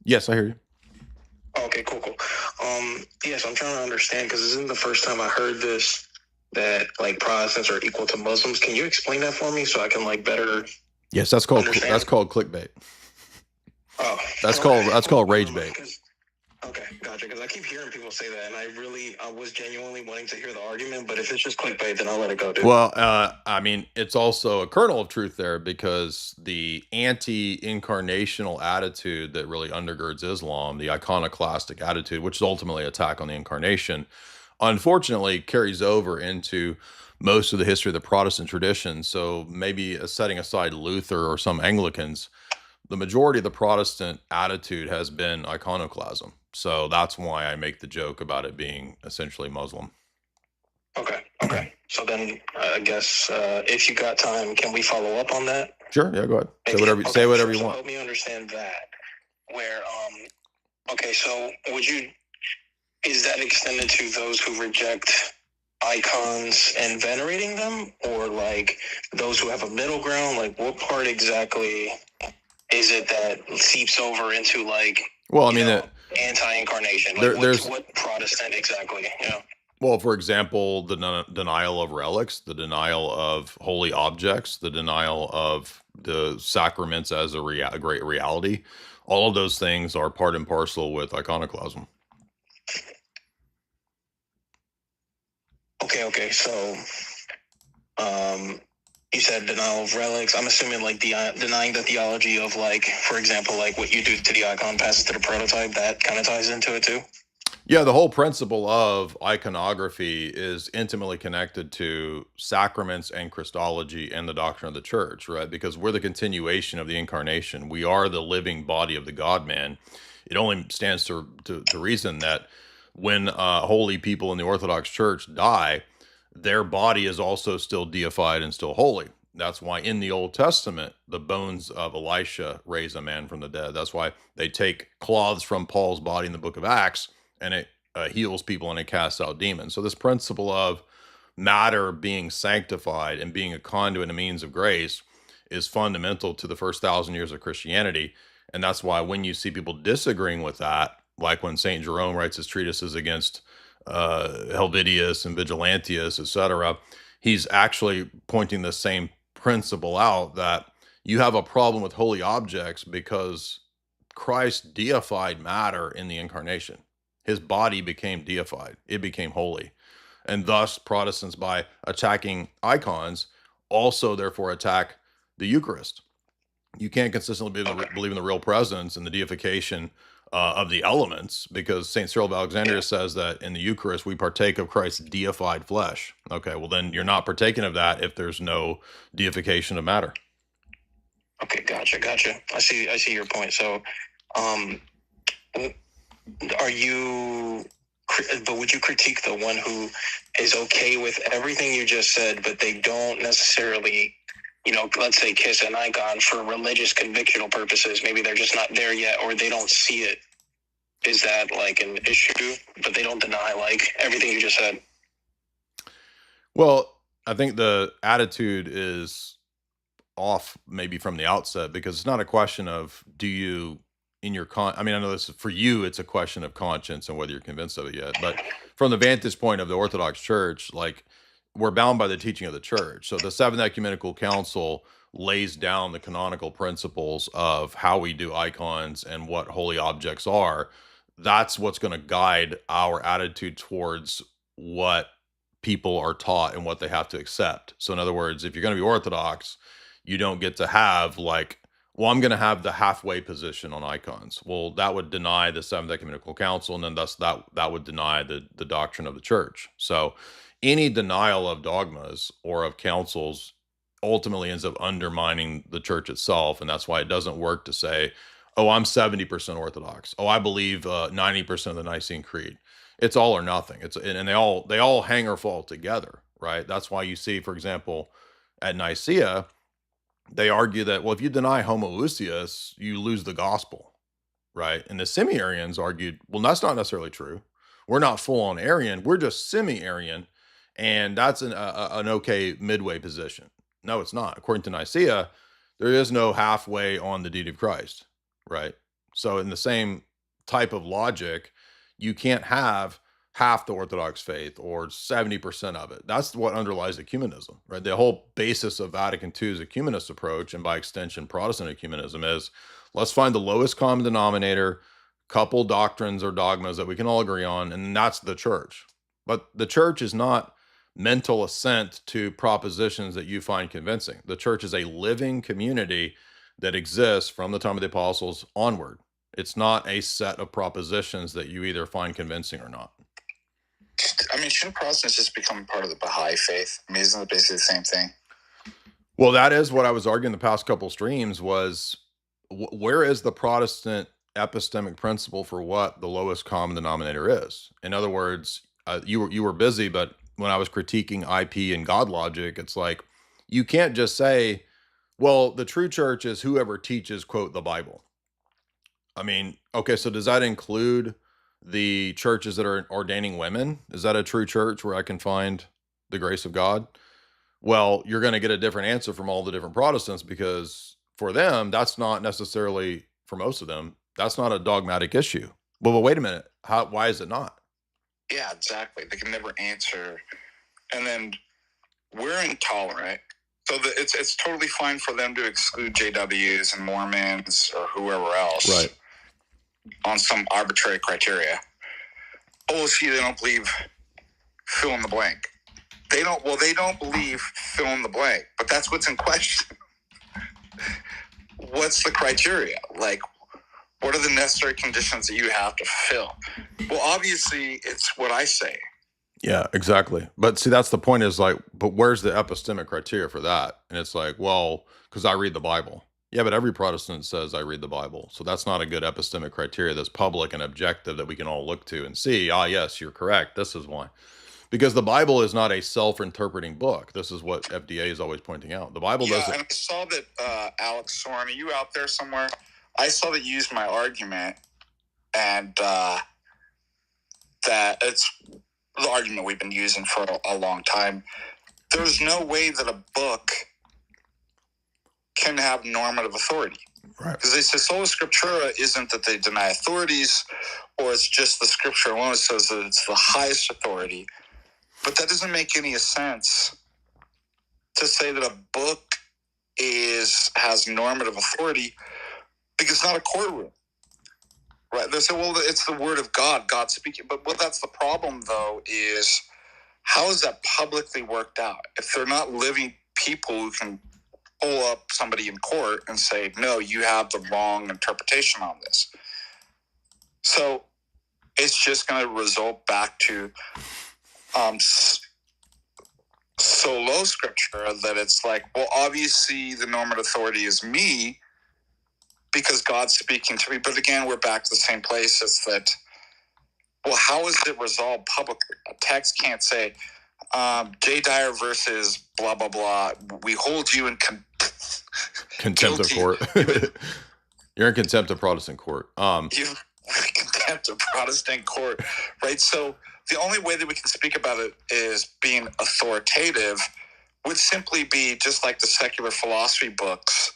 Yes, I hear you. Okay, cool. Yes, I'm trying to understand because this isn't the first time I heard this, that like Protestants are equal to Muslims. Can you explain that for me so I can like better Yes, that's called understand? clickbait. Oh, That's okay. called Never rage mind. bait. Okay, gotcha. Because I keep hearing people say that, and I was genuinely wanting to hear the argument. But if it's just clickbait, then I'll let it go, dude. Well, I mean, it's also a kernel of truth there because the anti-incarnational attitude that really undergirds Islam, the iconoclastic attitude, which is ultimately attack on the incarnation, unfortunately carries over into most of the history of the Protestant tradition. So maybe setting aside Luther or some Anglicans, the majority of the Protestant attitude has been iconoclasm. So that's why I make the joke about it being essentially Muslim. Okay. So then I guess if you got time, can we follow up on that? Sure, yeah, go ahead. Maybe. Say whatever Sure. you So want. help me understand that. Where okay, so is that extended to those who reject icons and venerating them, or like those who have a middle ground? Like, what part exactly is it that seeps over into like, Well, I mean, anti-incarnation? Like, what Protestant exactly? Well, for example, the denial of relics, the denial of holy objects, the denial of the sacraments as a great reality, all of those things are part and parcel with iconoclasm. Okay. So, you said denial of relics. I'm assuming like denying the theology of, like, for example, like what you do to the icon passes to the prototype. That kind of ties into it too. Yeah, the whole principle of iconography is intimately connected to sacraments and Christology and the doctrine of the church, right? Because we're the continuation of the incarnation. We are the living body of the God man. It only stands to reason that when holy people in the Orthodox Church die, their body is also still deified and still holy. That's why in the Old Testament, the bones of Elisha raise a man from the dead. That's why they take cloths from Paul's body in the book of Acts and it heals people and it casts out demons. So this principle of matter being sanctified and being a conduit and a means of grace is fundamental to the first 1,000 years of Christianity. And that's why when you see people disagreeing with that, like when St. Jerome writes his treatises against Helvidius and Vigilantius, etc., he's actually pointing the same principle out that you have a problem with holy objects because Christ deified matter in the incarnation. His body became deified, it became holy. And thus, Protestants, by attacking icons, also therefore attack the Eucharist. You can't consistently believe in the real presence and the deification of the elements because St. Cyril of Alexandria says that in the Eucharist we partake of Christ's deified flesh. Okay, well, then you're not partaking of that if there's no deification of matter. Okay, gotcha. I see your point. So, are you? But would you critique the one who is okay with everything you just said, but they don't necessarily, let's say, kiss an icon for religious convictional purposes? Maybe they're just not there yet, or they don't see it. Is that like an issue? But they don't deny like everything you just said. Well, I think the attitude is off maybe from the outset because it's not a question of do you in your I mean, I know this for you it's a question of conscience and whether you're convinced of it yet, but from the vantage point of the Orthodox Church, like we're bound by the teaching of the church. So the Seventh Ecumenical Council lays down the canonical principles of how we do icons and what holy objects are. That's what's going to guide our attitude towards what people are taught and what they have to accept. So in other words, if you're going to be Orthodox, you don't get to have like, well, I'm going to have the halfway position on icons. Well, that would deny the Seventh Ecumenical Council, and then thus that would deny the doctrine of the church. So any denial of dogmas or of councils ultimately ends up undermining the church itself, and that's why it doesn't work to say, oh, I'm 70% Orthodox. Oh, I believe 90% of the Nicene Creed. It's all or nothing. And they all hang or fall together, right? That's why you see, for example, at Nicaea, they argue that, well, if you deny homoousios, you lose the gospel, right? And the semi-Arians argued, well, that's not necessarily true. We're not full on Arian. We're just semi-Arian. And that's an okay midway position. No, it's not. According to Nicaea, there is no halfway on the deity of Christ, right? So in the same type of logic, you can't have half the Orthodox faith or 70% of it. That's what underlies ecumenism, right? The whole basis of Vatican II's ecumenist approach, and by extension, Protestant ecumenism, is let's find the lowest common denominator, couple doctrines or dogmas that we can all agree on, and that's the church. But the church is not mental assent to propositions that you find convincing. The church is a living community that exists from the time of the apostles onward. It's not a set of propositions that you either find convincing or not. I mean, shouldn't Protestants just become part of the Baha'i faith? I mean, isn't it basically the same thing? Well, that is what I was arguing the past couple streams was where is the Protestant epistemic principle for what the lowest common denominator is? In other words, you were busy, but when I was critiquing IP and God logic, it's like you can't just say, well, the true church is whoever teaches, quote, the Bible. I mean, okay, so does that include the churches that are ordaining women? Is that a true church where I can find the grace of God? Well, you're going to get a different answer from all the different Protestants because for them, that's not necessarily, for most of them, that's not a dogmatic issue. Well, but wait a minute. Why is it not? Yeah, exactly. They can never answer. And then we're intolerant. So it's totally fine for them to exclude JWs and Mormons or whoever else. Right. On some arbitrary criteria. Oh, see, they don't believe fill in the blank. They don't believe fill in the blank, but that's what's in question. What's the criteria? Like, what are the necessary conditions that you have to fill? Well, obviously, it's what I say. Yeah, exactly. But see, that's the point is like, but where's the epistemic criteria for that? And it's like, well, because I read the Bible. Yeah, but every Protestant says I read the Bible. So that's not a good epistemic criteria that's public and objective that we can all look to and see, yes, you're correct. This is why. Because the Bible is not a self-interpreting book. This is what FDA is always pointing out. The Bible doesn't. And I saw that, Alex Soren, are you out there somewhere? I saw that you used my argument, and that it's the argument we've been using for a long time. There's no way that a book can have normative authority. Right. Because they say sola scriptura isn't that they deny authorities, or it's just the scripture alone. It says that it's the highest authority. But that doesn't make any sense to say that a book has normative authority because it's not a courtroom. Right? They say, well, it's the word of God, God speaking. But what that's the problem, though, is how is that publicly worked out? If they're not living people who can pull up somebody in court and say, no, you have the wrong interpretation on this. So it's just going to result back to solo scripture, that it's like, well, obviously the normative authority is me because God's speaking to me. But again, we're back to the same place. It's that, well, how is it resolved publicly? A text can't say, J. Dyer versus blah, blah, blah. We hold you in contempt of court. You're in contempt of Protestant court. You're in contempt of Protestant court, right? So the only way that we can speak about it is being authoritative would simply be just like the secular philosophy books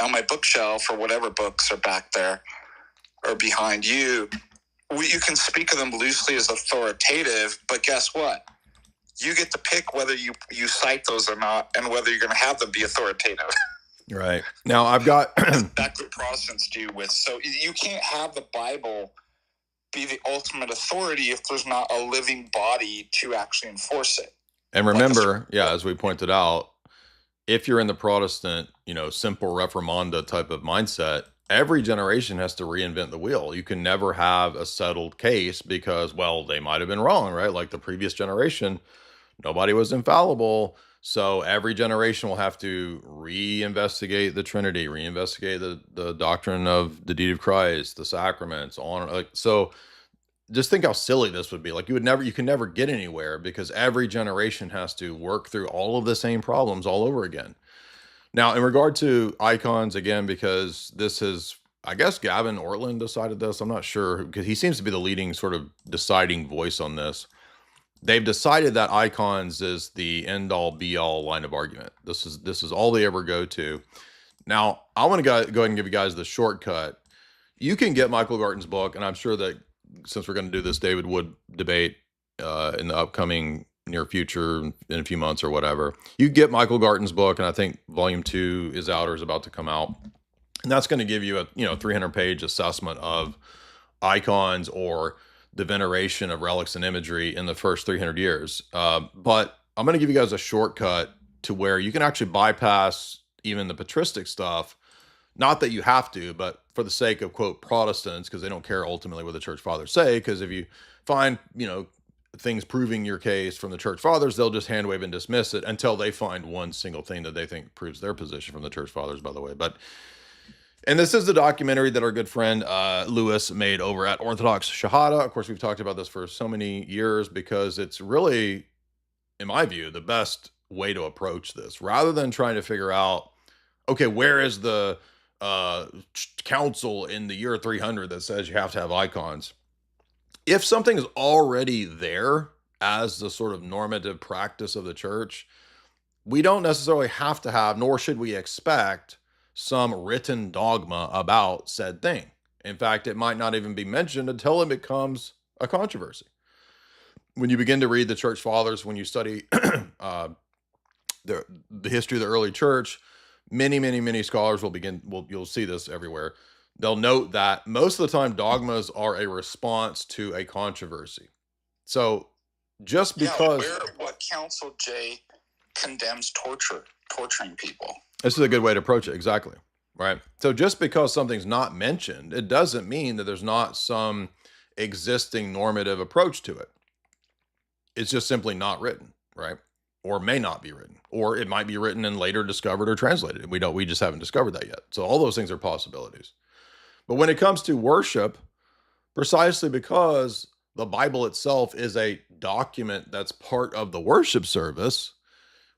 on my bookshelf, or whatever books are back there or behind you. You can speak of them loosely as authoritative, but guess what? You get to pick whether you cite those or not, and whether you're going to have them be authoritative. Right. Now I've got that's what Protestants do with. So you can't have the Bible be the ultimate authority if there's not a living body to actually enforce it. And remember, as we pointed out, if you're in the Protestant, simple reformanda type of mindset, every generation has to reinvent the wheel. You can never have a settled case because, well, they might have been wrong, right? Like the previous generation, nobody was infallible. So every generation will have to reinvestigate the Trinity, reinvestigate the doctrine of the deity of Christ, the sacraments, so just think how silly this would be. Like you can never get anywhere because every generation has to work through all of the same problems all over again. Now, in regard to icons, again, because this is, I guess Gavin Ortland decided this. I'm not sure because he seems to be the leading sort of deciding voice on this. They've decided that icons is the end all be all line of argument. This is all they ever go to. Now, I want to go ahead and give you guys the shortcut. You can get Michael Garton's book, and I'm sure that since we're going to do this David Wood debate in the upcoming near future, in a few months or whatever, you get Michael Garton's book, and I think volume 2 is out or is about to come out. And that's going to give you a 300-page assessment of icons or the veneration of relics and imagery in the first 300 years. But I'm going to give you guys a shortcut to where you can actually bypass even the patristic stuff. Not that you have to, but for the sake of, quote, Protestants, because they don't care ultimately what the church fathers say, because if you find, things proving your case from the church fathers, they'll just hand wave and dismiss it until they find one single thing that they think proves their position from the church fathers, by the way. And this is the documentary that our good friend Lewis made over at Orthodox Shahada. Of course, we've talked about this for so many years because it's really, in my view, the best way to approach this, rather than trying to figure out, okay, where is the council in the year 300 that says you have to have icons? If something is already there as the sort of normative practice of the church, we don't necessarily have to have, nor should we expect, some written dogma about said thing. In fact, it might not even be mentioned until it becomes a controversy. When you begin to read the church fathers, when you study the history of the early church, many scholars you'll see this everywhere. They'll note that most of the time dogmas are a response to a controversy. So just because what council, Jay, condemns torturing people? This is a good way to approach it. Exactly. Right. So just because something's not mentioned, it doesn't mean that there's not some existing normative approach to it. It's just simply not written, right? Or may not be written, or it might be written and later discovered or translated. We just haven't discovered that yet. So all those things are possibilities. But when it comes to worship, precisely because the Bible itself is a document that's part of the worship service,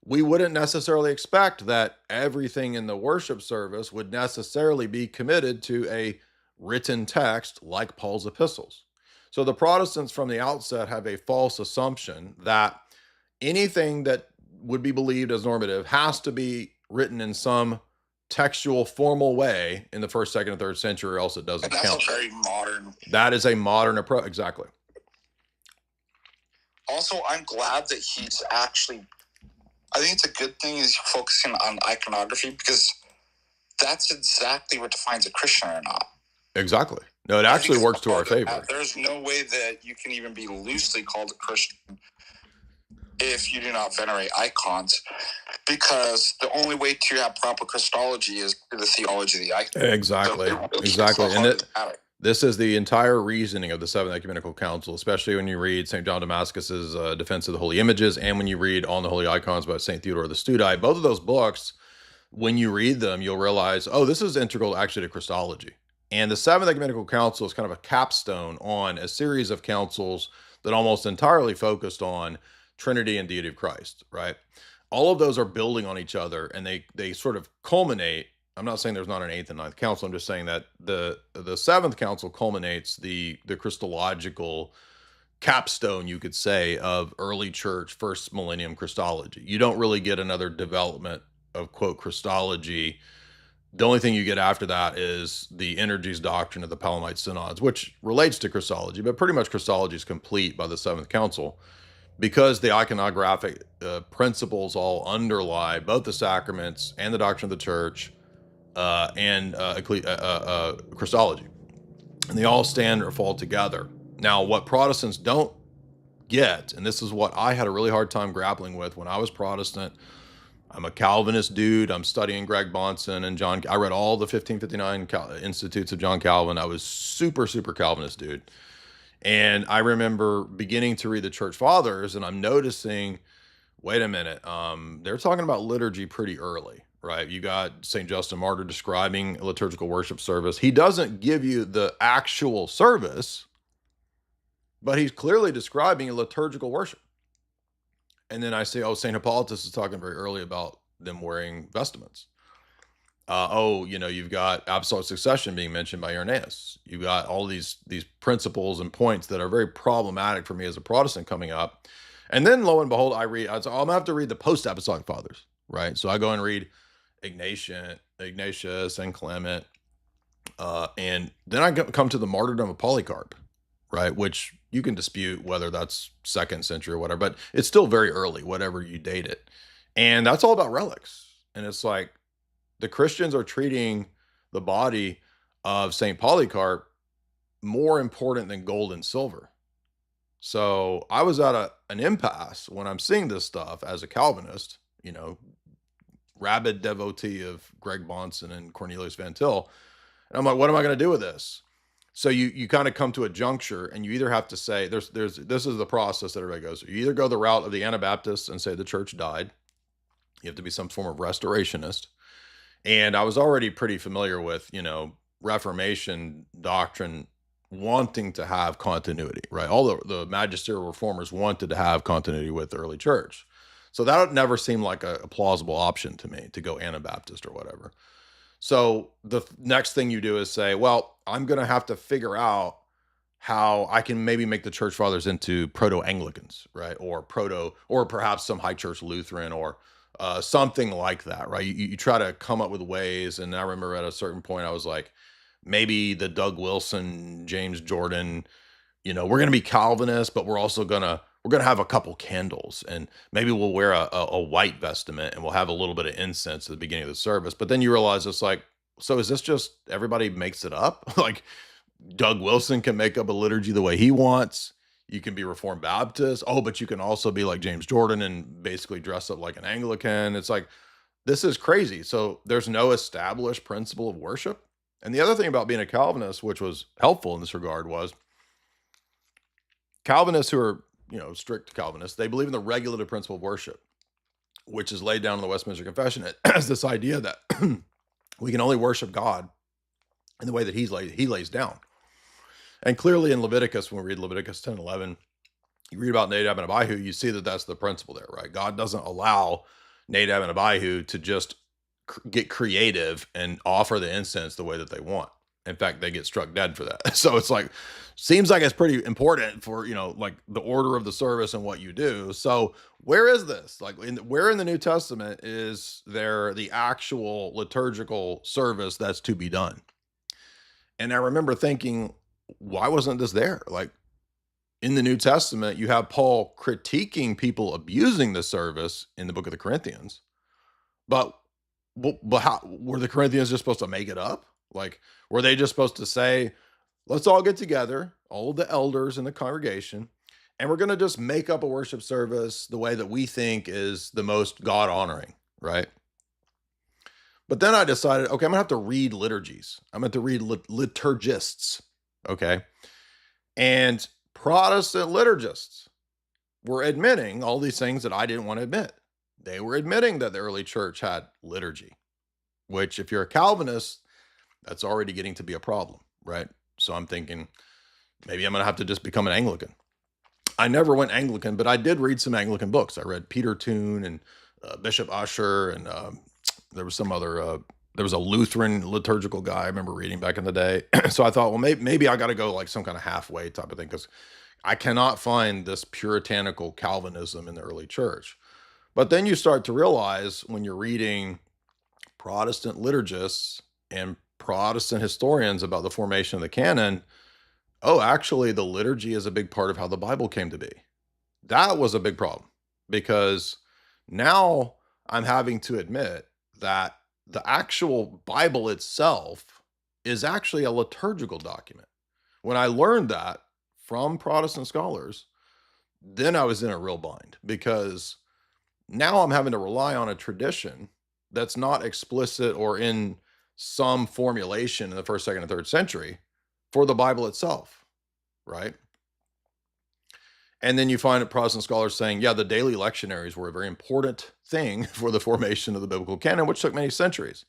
we wouldn't necessarily expect that everything in the worship service would necessarily be committed to a written text like Paul's epistles. So the Protestants from the outset have a false assumption that anything that would be believed as normative has to be written in some textual, formal way in the first, second, and third century, or else it doesn't count. That's very modern. That is a modern approach. Exactly. Also, I'm glad that he's actually, I think it's a good thing he's focusing on iconography, because that's exactly what defines a Christian or not. Exactly. No, it actually works to our favor. There's no way that you can even be loosely called a Christian if you do not venerate icons, because the only way to have proper Christology is through the theology of the icon. Exactly. Exactly. And this is the entire reasoning of the Seventh Ecumenical Council, especially when you read St. John Damascus's Defense of the Holy Images, and when you read On the Holy Icons by St. Theodore the Studite. Both of those books, when you read them, you'll realize, oh, this is integral actually to Christology. And the Seventh Ecumenical Council is kind of a capstone on a series of councils that almost entirely focused on Trinity and deity of Christ, right? All of those are building on each other, and they sort of culminate. I'm not saying there's not an eighth and ninth council. I'm just saying that the seventh council culminates the Christological capstone, you could say, of early church, first millennium Christology. You don't really get another development of, quote, Christology. The only thing you get after that is the energies doctrine of the Palamite synods, which relates to Christology, but pretty much Christology is complete by the seventh council, because the iconographic principles all underlie both the sacraments and the doctrine of the church and Christology. And they all stand or fall together. Now, what Protestants don't get, and this is what I had a really hard time grappling with when I was Protestant. I'm a Calvinist dude. I'm studying Greg Bahnsen and John. I read all the 1559 Institutes of John Calvin. I was super Calvinist dude. And I remember beginning to read the Church Fathers, and I'm noticing, wait a minute, they're talking about liturgy pretty early, right? You got St. Justin Martyr describing a liturgical worship service. He doesn't give you the actual service, but he's clearly describing a liturgical worship. And then I say, oh, St. Hippolytus is talking very early about them wearing vestments. You've got Apostolic Succession being mentioned by Irenaeus. You've got all these principles and points that are very problematic for me as a Protestant coming up. And then lo and behold, I'm gonna have to read the post-Apostolic Fathers, right? So I go and read Ignatius and Clement And then I come to the martyrdom of Polycarp, right? Which you can dispute whether that's second century or whatever, but it's still very early, whatever you date it. And that's all about relics. And it's like the Christians are treating the body of St. Polycarp more important than gold and silver. So I was at an impasse when I'm seeing this stuff as a Calvinist, rabid devotee of Greg Bahnsen and Cornelius Van Til. And I'm like, what am I going to do with this? So you kind of come to a juncture, and you either have to say there's this is the process that everybody goes through. You either go the route of the Anabaptists and say the church died. You have to be some form of restorationist. And I was already pretty familiar with, Reformation doctrine wanting to have continuity, right? All the magisterial reformers wanted to have continuity with the early church. So that never seemed like a plausible option to me to go Anabaptist or whatever. So the next thing you do is say, well, I'm going to have to figure out how I can maybe make the church fathers into proto-Anglicans, right? Or perhaps some high church Lutheran or something like that, right? You try to come up with ways. And I remember at a certain point, I was like, maybe the Doug Wilson, James Jordan, we're going to be Calvinists, but we're going to have a couple candles, and maybe we'll wear a white vestment, and we'll have a little bit of incense at the beginning of the service. But then you realize it's like, so is this just everybody makes it up? Like Doug Wilson can make up a liturgy the way he wants. You can be Reformed Baptist. Oh, but you can also be like James Jordan and basically dress up like an Anglican. It's like, this is crazy. So there's no established principle of worship. And the other thing about being a Calvinist, which was helpful in this regard, was Calvinists who are, strict Calvinists, they believe in the regulative principle of worship, which is laid down in the Westminster Confession. It has this idea that we can only worship God in the way that he lays down. And clearly in Leviticus, when we read Leviticus 10:11, you read about Nadab and Abihu, you see that that's the principle there, right? God doesn't allow Nadab and Abihu to just get creative and offer the incense the way that they want. In fact, they get struck dead for that. So it's like, seems like it's pretty important for, like the order of the service and what you do. So where is this? Like where in the New Testament is there the actual liturgical service that's to be done? And I remember thinking, why wasn't this there? Like in the New Testament, you have Paul critiquing people abusing the service in the book of the Corinthians. But how were the Corinthians just supposed to make it up? Like, were they just supposed to say, let's all get together, all the elders in the congregation, and we're going to just make up a worship service the way that we think is the most God honoring, right? But then I decided, okay, I'm going to have to read liturgies. I'm going to have to read liturgists, okay? And Protestant liturgists were admitting all these things that I didn't want to admit. They were admitting that the early church had liturgy, which if you're a Calvinist, that's already getting to be a problem, right? So I'm thinking, maybe I'm going to have to just become an Anglican. I never went Anglican, but I did read some Anglican books. I read Peter Toon and Bishop Usher, and there was some other, there was a Lutheran liturgical guy I remember reading back in the day. So I thought, well, maybe I got to go like some kind of halfway type of thing, because I cannot find this puritanical Calvinism in the early church. But then you start to realize when you're reading Protestant liturgists and Protestant historians about the formation of the canon, oh, actually, the liturgy is a big part of how the Bible came to be. That was a big problem, because now I'm having to admit that the actual Bible itself is actually a liturgical document. When I learned that from Protestant scholars, then I was in a real bind, because now I'm having to rely on a tradition that's not explicit or in some formulation in the first, second, and third century for the Bible itself, right? And then you find Protestant scholars saying, yeah, the daily lectionaries were a very important thing for the formation of the biblical canon, which took many centuries.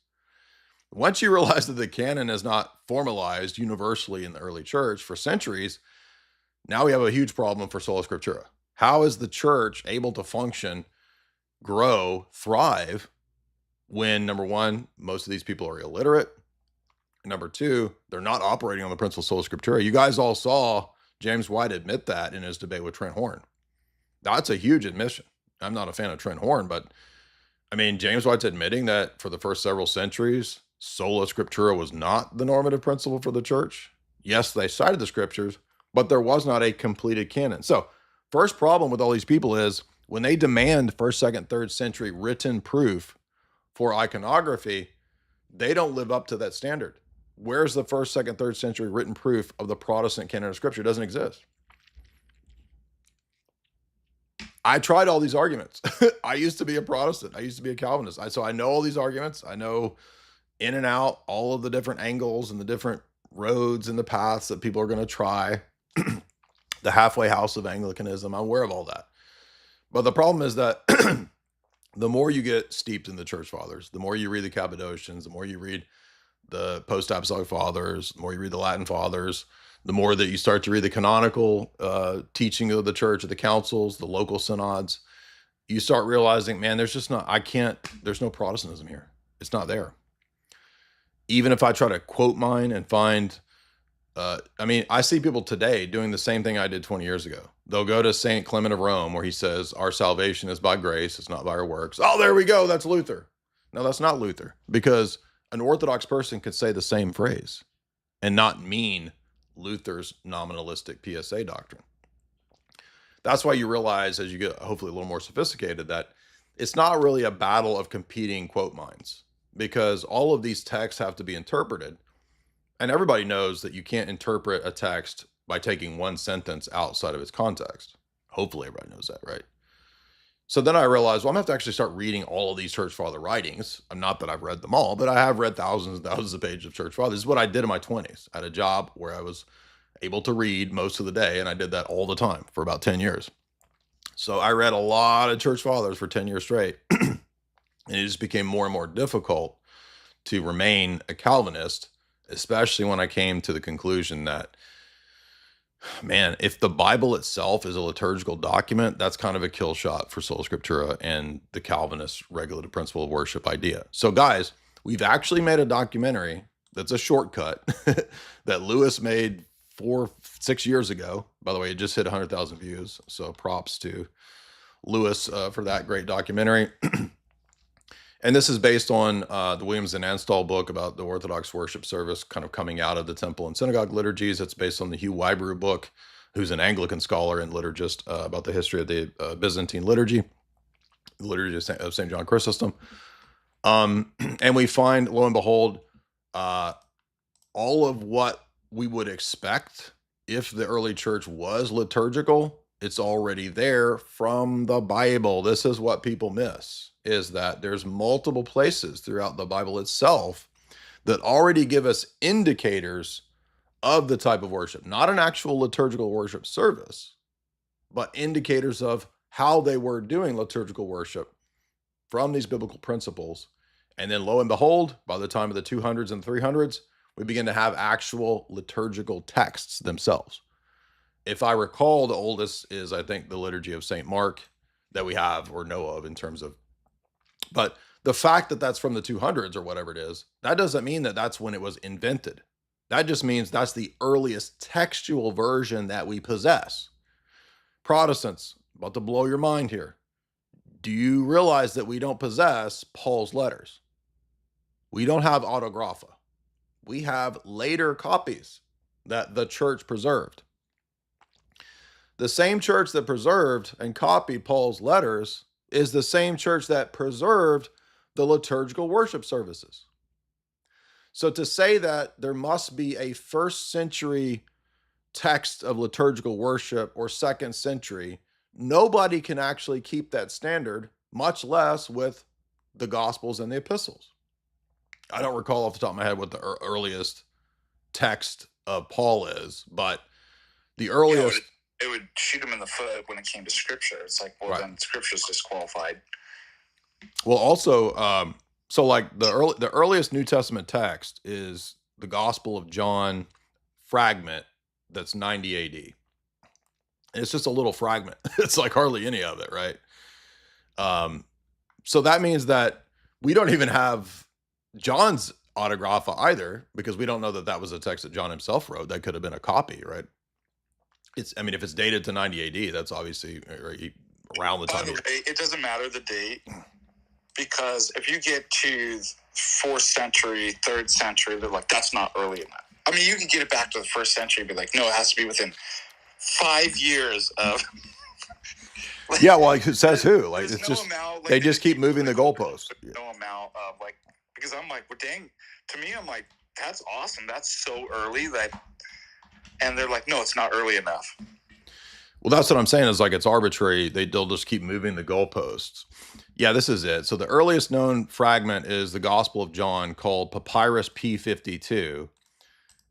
Once you realize that the canon is not formalized universally in the early church for centuries, now we have a huge problem for sola scriptura. How is the church able to function, grow, thrive when, number one, most of these people are illiterate? And number two, they're not operating on the principle of sola scriptura. You guys all saw James White admit that in his debate with Trent Horn. That's a huge admission. I'm not a fan of Trent Horn, but I mean, James White's admitting that for the first several centuries, sola scriptura was not the normative principle for the church. Yes, they cited the scriptures, but there was not a completed canon. So, first problem with all these people is when they demand first, second, third century written proof for iconography, they don't live up to that standard. Where's the first, second, third century written proof of the Protestant canon of scripture? It doesn't exist. I tried all these arguments. I used to be a Protestant. I used to be a Calvinist. So I know all these arguments. I know in and out all of the different angles and the different roads and the paths that people are going to try. The halfway house of Anglicanism. I'm aware of all that. But the problem is that the more you get steeped in the church fathers, the more you read the Cappadocians, the more you read the post-apostolic fathers, the more you read the Latin fathers, the more that you start to read the canonical teaching of the church, of the councils, the local synods, you start realizing, man, there's no Protestantism here. It's not there. Even if I try to quote mine and find, I see people today doing the same thing I did 20 years ago. They'll go to St. Clement of Rome where he says, our salvation is by grace, it's not by our works. Oh, there we go, that's Luther. No, that's not Luther, because an Orthodox person could say the same phrase and not mean Luther's nominalistic PSA doctrine. That's why you realize, as you get hopefully a little more sophisticated, that it's not really a battle of competing quote mines, because all of these texts have to be interpreted. And everybody knows that you can't interpret a text by taking one sentence outside of its context. Hopefully everybody knows that, right? So then I realized, well, I'm going to have to actually start reading all of these church father writings. Not that I've read them all, but I have read thousands and thousands of pages of church fathers. This is what I did in my 20s. I had a job where I was able to read most of the day, and I did that all the time for about 10 years. So I read a lot of church fathers for 10 years straight, and it just became more and more difficult to remain a Calvinist, especially when I came to the conclusion that, man, if the Bible itself is a liturgical document, that's kind of a kill shot for sola scriptura and the Calvinist regulative principle of worship idea. So guys, we've actually made a documentary that's a shortcut that Lewis made 4-6 years ago. By the way, it just hit 100,000 views. So props to Lewis for that great documentary. And this is based on the Williams and Anstall book about the Orthodox worship service kind of coming out of the temple and synagogue liturgies. It's based on the Hugh Wybrew book, who's an Anglican scholar and liturgist about the history of the Byzantine liturgy, the liturgy of St. John Chrysostom. And we find, lo and behold, all of what we would expect if the early church was liturgical, it's already there from the Bible. This is what people miss, is that there's multiple places throughout the Bible itself that already give us indicators of the type of worship, not an actual liturgical worship service, but indicators of how they were doing liturgical worship from these biblical principles. And then lo and behold, by the time of the 200s and 300s, we begin to have actual liturgical texts themselves. If I recall, the oldest is, I think, the liturgy of St. Mark that we have or know of in terms of, but the fact that that's from the 200s or whatever it is, that doesn't mean that that's when it was invented. That just means that's the earliest textual version that we possess. Protestants, about to blow your mind here. Do you realize that we don't possess Paul's letters? We don't have autographa. We have later copies that the church preserved. The same church that preserved and copied Paul's letters is the same church that preserved the liturgical worship services. So to say that there must be a first century text of liturgical worship or second century, nobody can actually keep that standard, much less with the Gospels and the epistles. I don't recall off the top of my head what the earliest text of Paul is, but the earliest... It would shoot him in the foot when it came to scripture. It's like, well, right. Then scripture's disqualified. Well, also, so like the earliest New Testament text is the Gospel of John fragment that's 90 AD. And it's just a little fragment. It's like hardly any of it, right? So that means that we don't even have John's autographa either, because we don't know that that was a text that John himself wrote. That could have been a copy, right? If it's dated to 90 AD, that's obviously around the time. It doesn't matter the date. because if you get to 4th century, 3rd century, they're like, that's not early enough. I mean, you can get it back to the 1st century and be like, no, it has to be within 5 years of. Yeah, well, it says who? Like, it's no just amount, like, they just keep moving the goalposts. No amount of like, because I'm like, well, dang. To me, I'm like, that's awesome. That's so early that, and they're like, no, it's not early enough. Well, that's what I'm saying is like it's arbitrary. They'll just keep moving the goalposts. Yeah, this is it. So the earliest known fragment is the Gospel of John called Papyrus P52,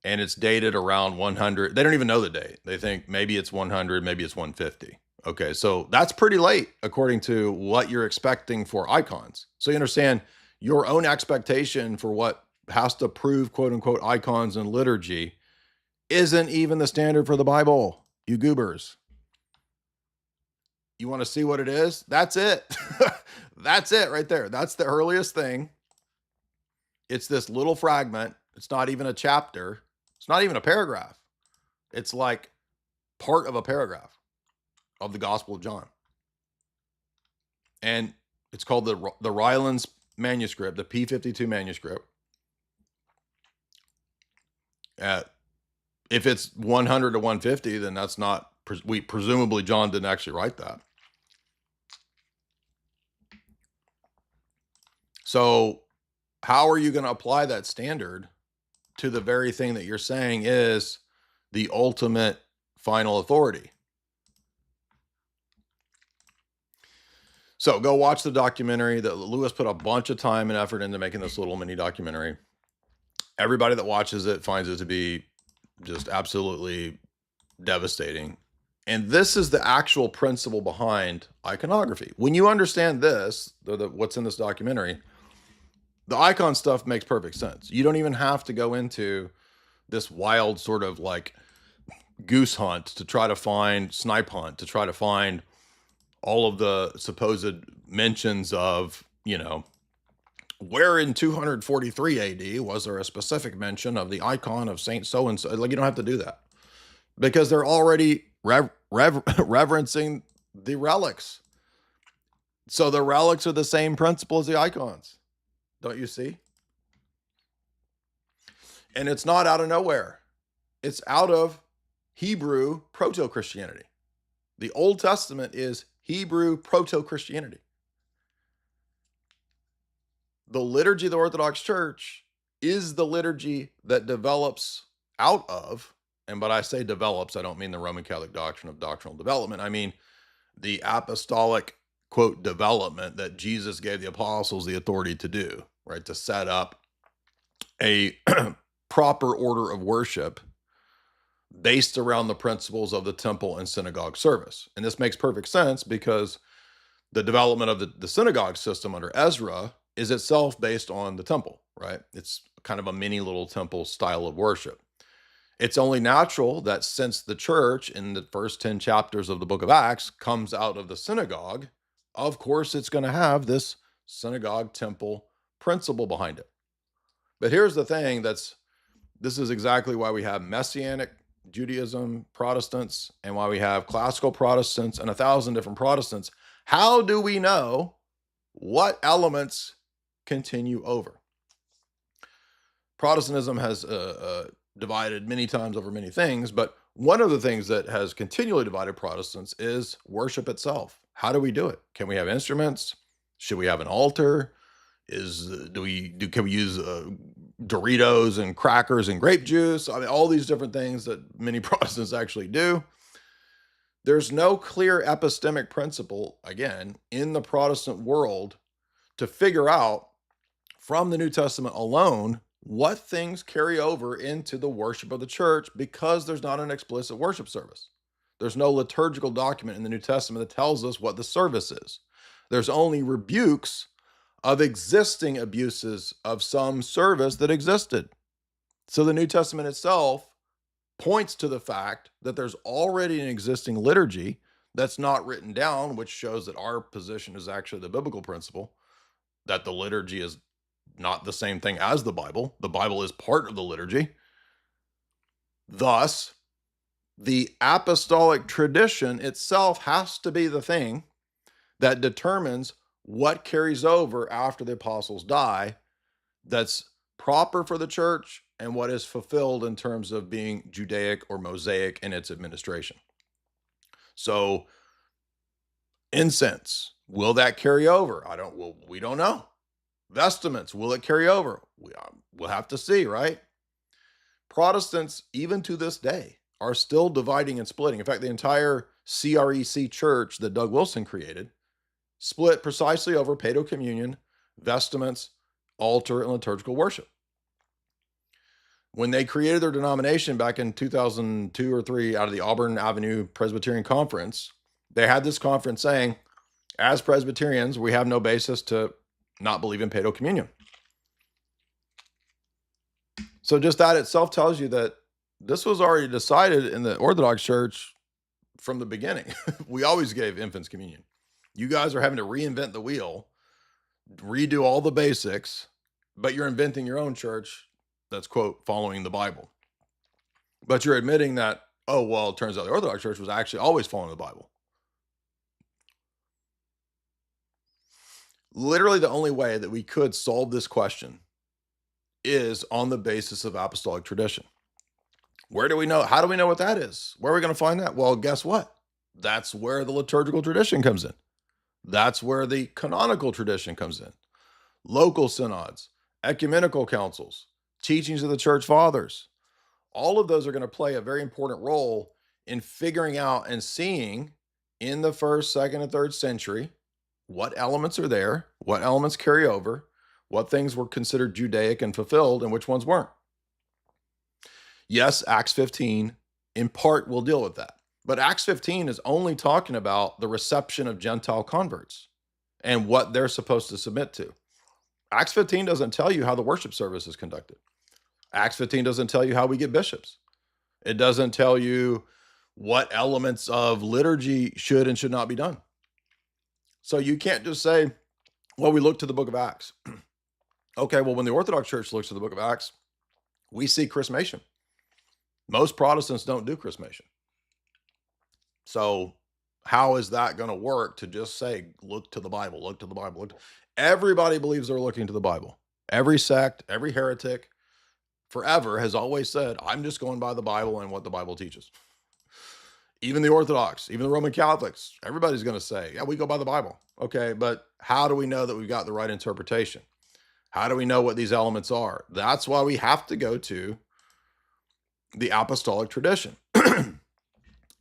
and it's dated around 100. They don't even know the date. They think maybe it's 100, maybe it's 150. Okay, so that's pretty late according to what you're expecting for icons. So you understand your own expectation for what has to prove quote unquote icons in liturgy isn't even the standard for the Bible, you goobers. You want to see what it is? That's it. That's it right there. That's the earliest thing. It's this little fragment. It's not even a chapter. It's not even a paragraph. It's like part of a paragraph of the Gospel of John. And it's called the Rylands manuscript, the P52 manuscript. If it's 100 to 150, then that's not, presumably John didn't actually write that. So how are you going to apply that standard to the very thing that you're saying is the ultimate final authority? So go watch the documentary that Lewis put a bunch of time and effort into making this little mini documentary. Everybody that watches it finds it to be just absolutely devastating. And this is the actual principle behind iconography. When you understand this, what's in this documentary, the icon stuff makes perfect sense. You don't even have to go into this wild sort of like goose hunt to try to find, snipe hunt, to try to find all of the supposed mentions of, you know, where in 243 AD was there a specific mention of the icon of Saint so-and-so? Like, you don't have to do that because they're already reverencing the relics. So the relics are the same principle as the icons. Don't you see? And it's not out of nowhere. It's out of Hebrew proto-Christianity. The Old Testament is Hebrew proto-Christianity. The liturgy of the Orthodox Church is the liturgy that develops out of, and but I say develops, I don't mean the Roman Catholic doctrine of doctrinal development. I mean the apostolic, quote, development that Jesus gave the apostles the authority to do, right? To set up a proper order of worship based around the principles of the temple and synagogue service. And this makes perfect sense because the development of the synagogue system under Ezra is itself based on the temple, right? It's kind of a mini little temple style of worship. It's only natural that since the church in the first 10 chapters of the book of Acts comes out of the synagogue, of course it's going to have this synagogue temple principle behind it. But here's the thing, this is exactly why we have Messianic Judaism Protestants and why we have classical Protestants and 1,000 different Protestants. How do we know what elements continue over? Protestantism has divided many times over many things, but one of the things that has continually divided Protestants is worship itself. How do we do it? Can we have instruments? Should we have an altar? Can we use Doritos and crackers and grape juice? I mean, all these different things that many Protestants actually do. There's no clear epistemic principle, again, in the Protestant world to figure out from the New Testament alone what things carry over into the worship of the church because there's not an explicit worship service. There's no liturgical document in the New Testament that tells us what the service is. There's only rebukes of existing abuses of some service that existed. So the New Testament itself points to the fact that there's already an existing liturgy that's not written down, which shows that our position is actually the biblical principle, that the liturgy is not the same thing as the Bible. The Bible is part of the liturgy. Thus, the apostolic tradition itself has to be the thing that determines what carries over after the apostles die that's proper for the church and what is fulfilled in terms of being Judaic or Mosaic in its administration. So incense, will that carry over? We don't know. Vestments, will it carry over? We'll have to see, right? Protestants, even to this day, are still dividing and splitting. In fact, the entire CREC church that Doug Wilson created split precisely over paedo communion, vestments, altar, and liturgical worship. When they created their denomination back in 2002 or 3 out of the Auburn Avenue Presbyterian Conference, they had this conference saying, as Presbyterians, we have no basis to not believe in paedo communion. So just that itself tells you that this was already decided in the Orthodox Church from the beginning. We always gave infants communion. You guys are having to reinvent the wheel, redo all the basics, but you're inventing your own church that's, quote, following the Bible. But you're admitting that, oh, well, it turns out the Orthodox Church was actually always following the Bible. Literally the only way that we could solve this question is on the basis of apostolic tradition. Where do we know? How do we know what that is? Where are we going to find that? Well, guess what? That's where the liturgical tradition comes in. That's where the canonical tradition comes in. Local synods, ecumenical councils, teachings of the church fathers. All of those are going to play a very important role in figuring out and seeing in the first, second, and third century what elements are there, what elements carry over, what things were considered Judaic and fulfilled, and which ones weren't. Yes, Acts 15 in part will deal with that. But Acts 15 is only talking about the reception of Gentile converts and what they're supposed to submit to. Acts 15 doesn't tell you how the worship service is conducted. Acts 15 doesn't tell you how we get bishops. It doesn't tell you what elements of liturgy should and should not be done. So you can't just say, well, we look to the book of Acts. Okay, well, when the Orthodox Church looks to the book of Acts, we see chrismation. Most Protestants don't do chrismation. So how is that going to work to just say, look to the Bible, look to the Bible? Everybody believes they're looking to the Bible. Every sect, every heretic forever has always said, I'm just going by the Bible and what the Bible teaches. Even the Orthodox, even the Roman Catholics, everybody's going to say, yeah, we go by the Bible. Okay, but how do we know that we've got the right interpretation? How do we know what these elements are? That's why we have to go to the apostolic tradition.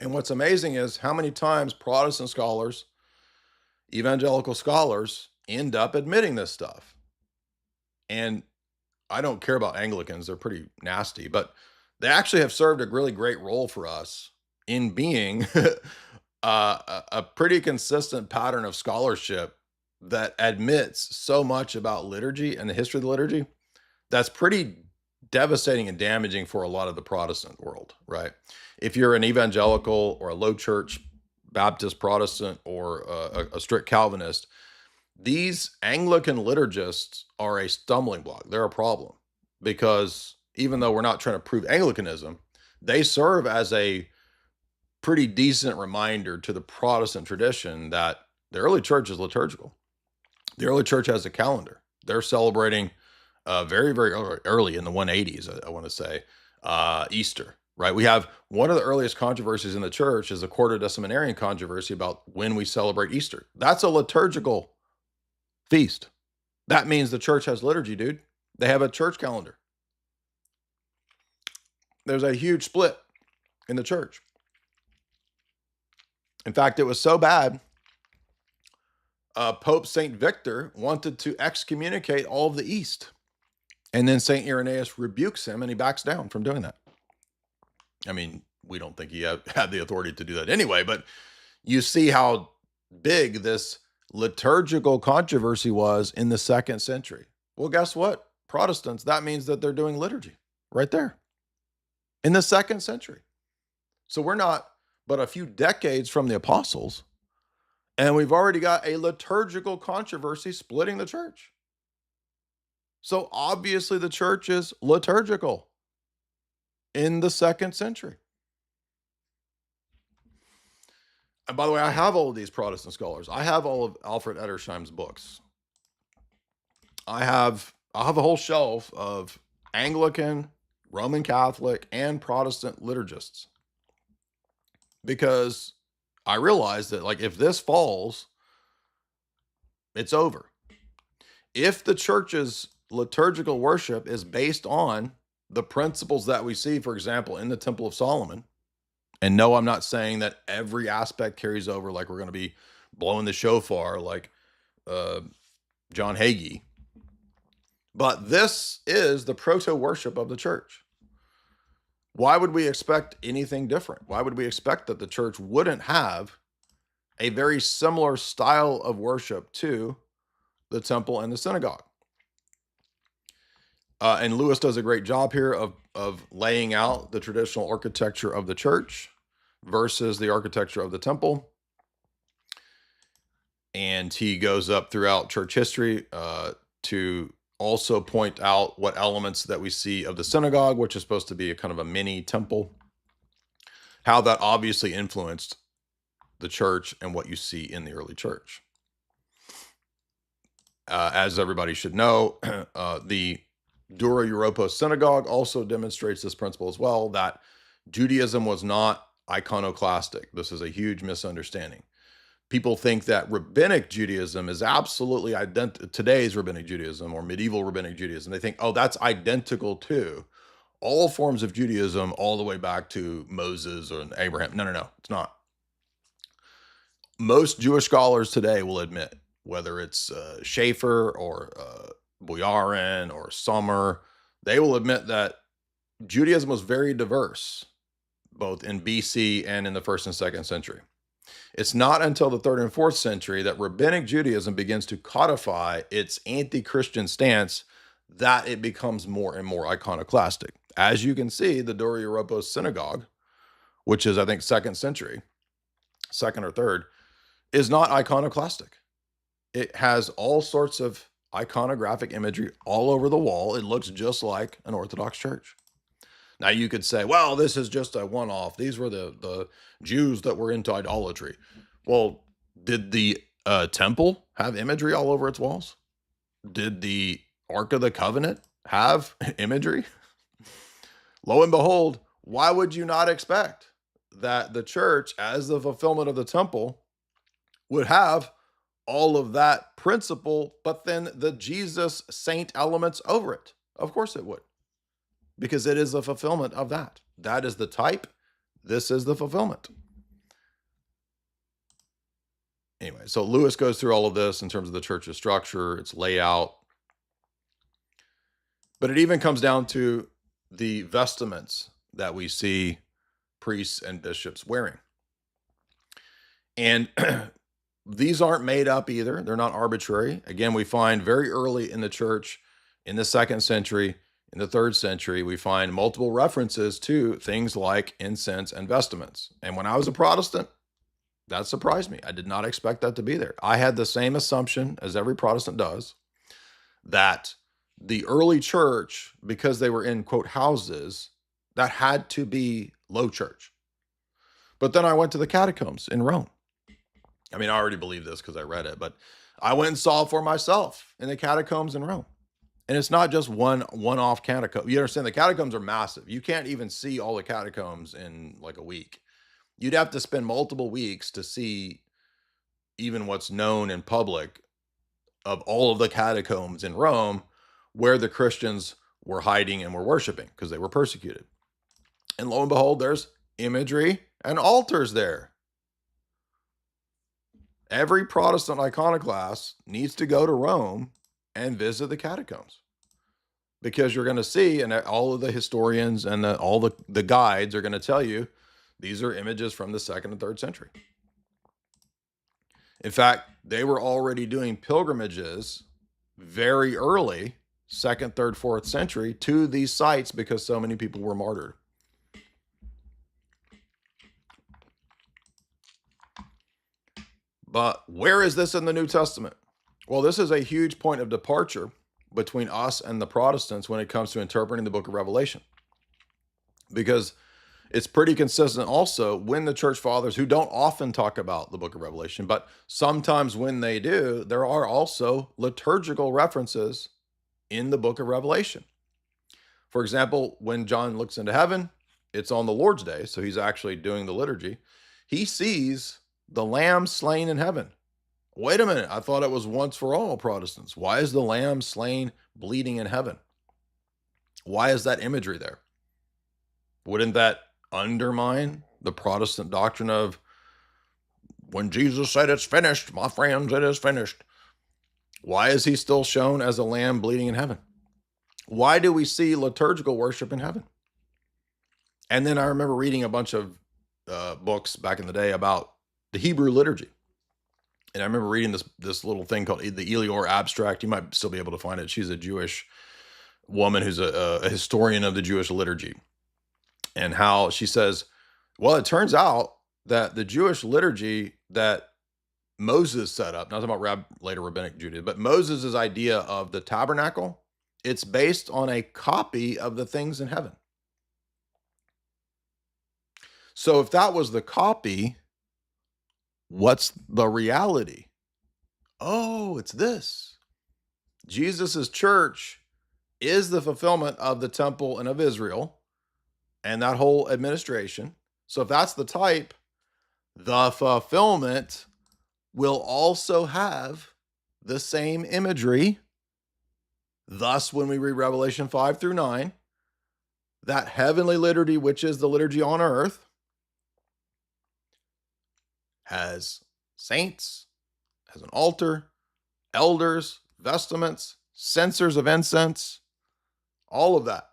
And what's amazing is how many times Protestant scholars, evangelical scholars, end up admitting this stuff. And I don't care about Anglicans. They're pretty nasty, but they actually have served a really great role for us in being a pretty consistent pattern of scholarship that admits so much about liturgy and the history of the liturgy that's pretty devastating and damaging for a lot of the Protestant world, right? If you're an evangelical or a low church Baptist Protestant or a strict Calvinist, these Anglican liturgists are a stumbling block. They're a problem because even though we're not trying to prove Anglicanism, they serve as a pretty decent reminder to the Protestant tradition that the early church is liturgical. The early church has a calendar. They're celebrating very, very early in the 180s, I want to say, Easter, right? We have one of the earliest controversies in the church is the Quartodeciminarian controversy about when we celebrate Easter. That's a liturgical feast. That means the church has liturgy, dude. They have a church calendar. There's a huge split in the church. In fact, it was so bad, Pope St. Victor wanted to excommunicate all of the East. And then St. Irenaeus rebukes him and he backs down from doing that. I mean, we don't think he had the authority to do that anyway, but you see how big this liturgical controversy was in the 2nd century. Well, guess what? Protestants, that means that they're doing liturgy right there in the 2nd century. So we're not but a few decades from the apostles, and we've already got a liturgical controversy splitting the church. So obviously the church is liturgical in the 2nd century. And by the way, I have all of these Protestant scholars. I have all of Alfred Edersheim's books. I have a whole shelf of Anglican, Roman Catholic, and Protestant liturgists, because I realized that, like, if this falls, it's over. If the church's liturgical worship is based on the principles that we see, for example, in the Temple of Solomon, and no, I'm not saying that every aspect carries over, like we're going to be blowing the shofar like John Hagee, but this is the proto-worship of the church. Why would we expect anything different? Why would we expect that the church wouldn't have a very similar style of worship to the temple and the synagogue? And Lewis does a great job here of laying out the traditional architecture of the church versus the architecture of the temple. And he goes up throughout church history to also point out what elements that we see of the synagogue, which is supposed to be a kind of a mini temple, how that obviously influenced the church and what you see in the early church. As everybody should know, the Dura Europos synagogue also demonstrates this principle as well, that Judaism was not iconoclastic. This is a huge misunderstanding. People think that rabbinic Judaism is absolutely today's rabbinic Judaism or medieval rabbinic Judaism. They think, oh, that's identical to all forms of Judaism all the way back to Moses or Abraham. No, it's not. Most Jewish scholars today will admit, whether it's Schaeffer or Boyarin or Sommer, they will admit that Judaism was very diverse, both in BC and in the 1st and 2nd century. It's not until the 3rd and 4th century that rabbinic Judaism begins to codify its anti-Christian stance, that it becomes more and more iconoclastic. As you can see, the Dura Europos synagogue, which is, I think, 2nd century, 2nd or 3rd, is not iconoclastic. It has all sorts of iconographic imagery all over the wall. It looks just like an Orthodox church. Now you could say, well, this is just a one-off. These were the Jews that were into idolatry. Well, did the temple have imagery all over its walls? Did the Ark of the Covenant have imagery? Lo and behold, why would you not expect that the church, as the fulfillment of the temple, would have all of that principle, but then the Jesus saint elements over it? Of course it would, because it is the fulfillment of that. That is the type. This is the fulfillment. Anyway, so Lewis goes through all of this in terms of the church's structure, its layout. But it even comes down to the vestments that we see priests and bishops wearing. And these aren't made up either. They're not arbitrary. Again, we find very early in the church, in the 2nd century, in the 3rd century, we find multiple references to things like incense and vestments. And when I was a Protestant, that surprised me. I did not expect that to be there. I had the same assumption as every Protestant does, that the early church, because they were in, quote, houses, that had to be low church. But then I went to the catacombs in Rome. I mean, I already believed this because I read it, but I went and saw for myself in the catacombs in Rome. And it's not just one-off catacomb. You understand, the catacombs are massive. You can't even see all the catacombs in like a week. You'd have to spend multiple weeks to see even what's known in public of all of the catacombs in Rome where the Christians were hiding and were worshiping because they were persecuted. And lo and behold, there's imagery and altars there. Every Protestant iconoclast needs to go to Rome and visit the catacombs, because you're going to see, and all of the historians and all the guides are going to tell you, these are images from the 2nd and 3rd century. In fact, they were already doing pilgrimages very early, 2nd, 3rd, 4th century, to these sites because so many people were martyred. But where is this in the New Testament? Well, this is a huge point of departure between us and the Protestants when it comes to interpreting the book of Revelation. Because It's pretty consistent also when the church fathers, who don't often talk about the book of Revelation, but sometimes when they do, there are also liturgical references in the book of Revelation. For example, when John looks into heaven, it's on the Lord's day, so he's actually doing the liturgy. He sees the lamb slain in heaven. Wait a minute, I thought it was once for all Protestants. Why is the lamb slain bleeding in heaven? Why is that imagery there? Wouldn't that undermine the Protestant doctrine of when Jesus said it's finished, my friends, it is finished? Why is he still shown as a lamb bleeding in heaven? Why do we see liturgical worship in heaven? And then I remember reading a bunch of books back in the day about the Hebrew liturgy. And I remember reading this little thing called the Elior Abstract. You might still be able to find it. She's a Jewish woman who's a historian of the Jewish liturgy. And how she says, well, it turns out that the Jewish liturgy that Moses set up, not talking about later rabbinic Judaism, but Moses' idea of the tabernacle, it's based on a copy of the things in heaven. So if that was the copy, what's the reality? Oh, it's this. Jesus's church is the fulfillment of the temple and of Israel and that whole administration. So if that's the type, the fulfillment will also have the same imagery. Thus, when we read Revelation 5 through 9, that heavenly liturgy, which is the liturgy on earth, has saints, has an altar, elders, vestments, censers of incense, all of that.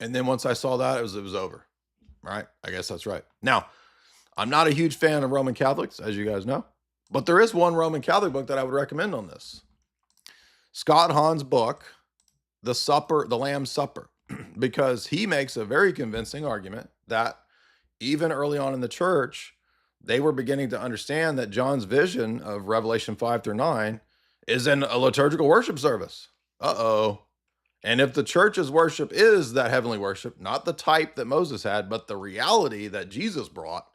And then once I saw that, it was over, right? I guess that's right. Now, I'm not a huge fan of Roman Catholics, as you guys know, but there is one Roman Catholic book that I would recommend on this. Scott Hahn's book, The Lamb's Supper, because he makes a very convincing argument that even early on in the church, they were beginning to understand that John's vision of Revelation 5 through 9 is in a liturgical worship service. Uh-oh. And if the church's worship is that heavenly worship, not the type that Moses had, but the reality that Jesus brought,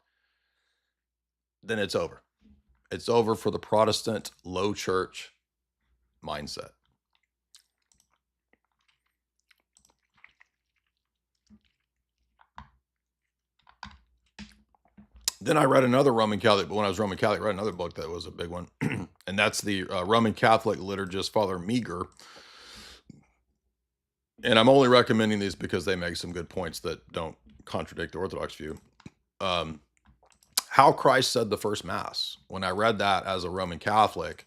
then it's over. It's over for the Protestant low church mindset. Then I read another Roman Catholic, but when I was Roman Catholic, I read another book that was a big one. And that's the Roman Catholic liturgist, Father Meagher. And I'm only recommending these because they make some good points that don't contradict the Orthodox view. How Christ said the first Mass. When I read that as a Roman Catholic,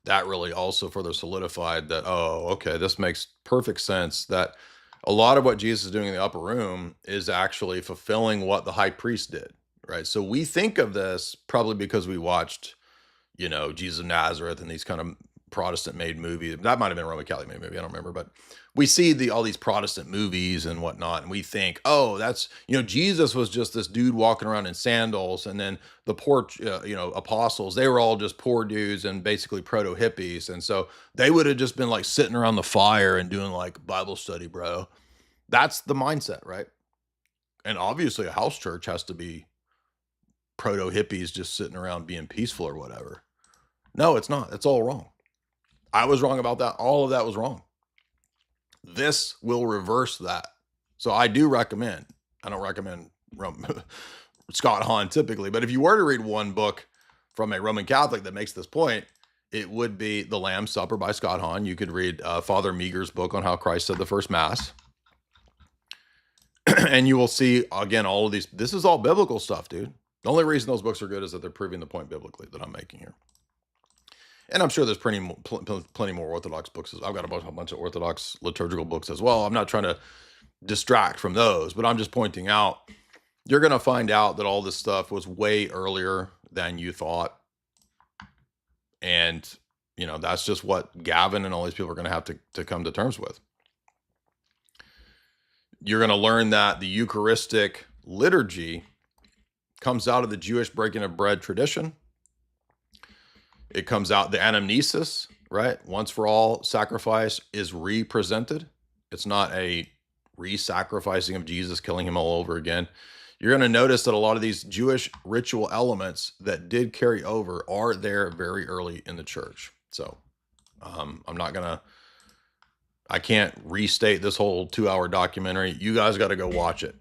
that really also further solidified that, oh, okay, this makes perfect sense, that a lot of what Jesus is doing in the upper room is actually fulfilling what the high priest did, right? So we think of this probably because we watched, Jesus of Nazareth and these kind of Protestant-made movies. That might have been a Roman Catholic-made movie, I don't remember, but we see all these Protestant movies and whatnot, and we think, oh, that's, Jesus was just this dude walking around in sandals, and then the poor, apostles, they were all just poor dudes and basically proto-hippies, and so they would have just been like sitting around the fire and doing like Bible study, bro. That's the mindset, right? And obviously a house church has to be proto-hippies just sitting around being peaceful or whatever. No, it's not. It's all wrong. I was wrong about that. All of that was wrong. This will reverse that. So I do recommend, I don't recommend Scott Hahn typically, but if you were to read one book from a Roman Catholic that makes this point, it would be The Lamb's Supper by Scott Hahn. You could read Father Meagher's book on how Christ said the first Mass. And you will see, again, all of these. This is all biblical stuff, dude. The only reason those books are good is that they're proving the point biblically that I'm making here. And I'm sure there's plenty more Orthodox books. I've got a bunch of Orthodox liturgical books as well. I'm not trying to distract from those, but I'm just pointing out, you're going to find out that all this stuff was way earlier than you thought. And, that's just what Gavin and all these people are going to have to come to terms with. You're going to learn that the Eucharistic liturgy comes out of the Jewish breaking of bread tradition. It comes out, the anamnesis, right? Once for all sacrifice is represented. It's not a re-sacrificing of Jesus, killing him all over again, you're going to notice that a lot of these Jewish ritual elements that did carry over are there very early in the church. So I can't restate this whole 2-hour documentary. You guys got to go watch it.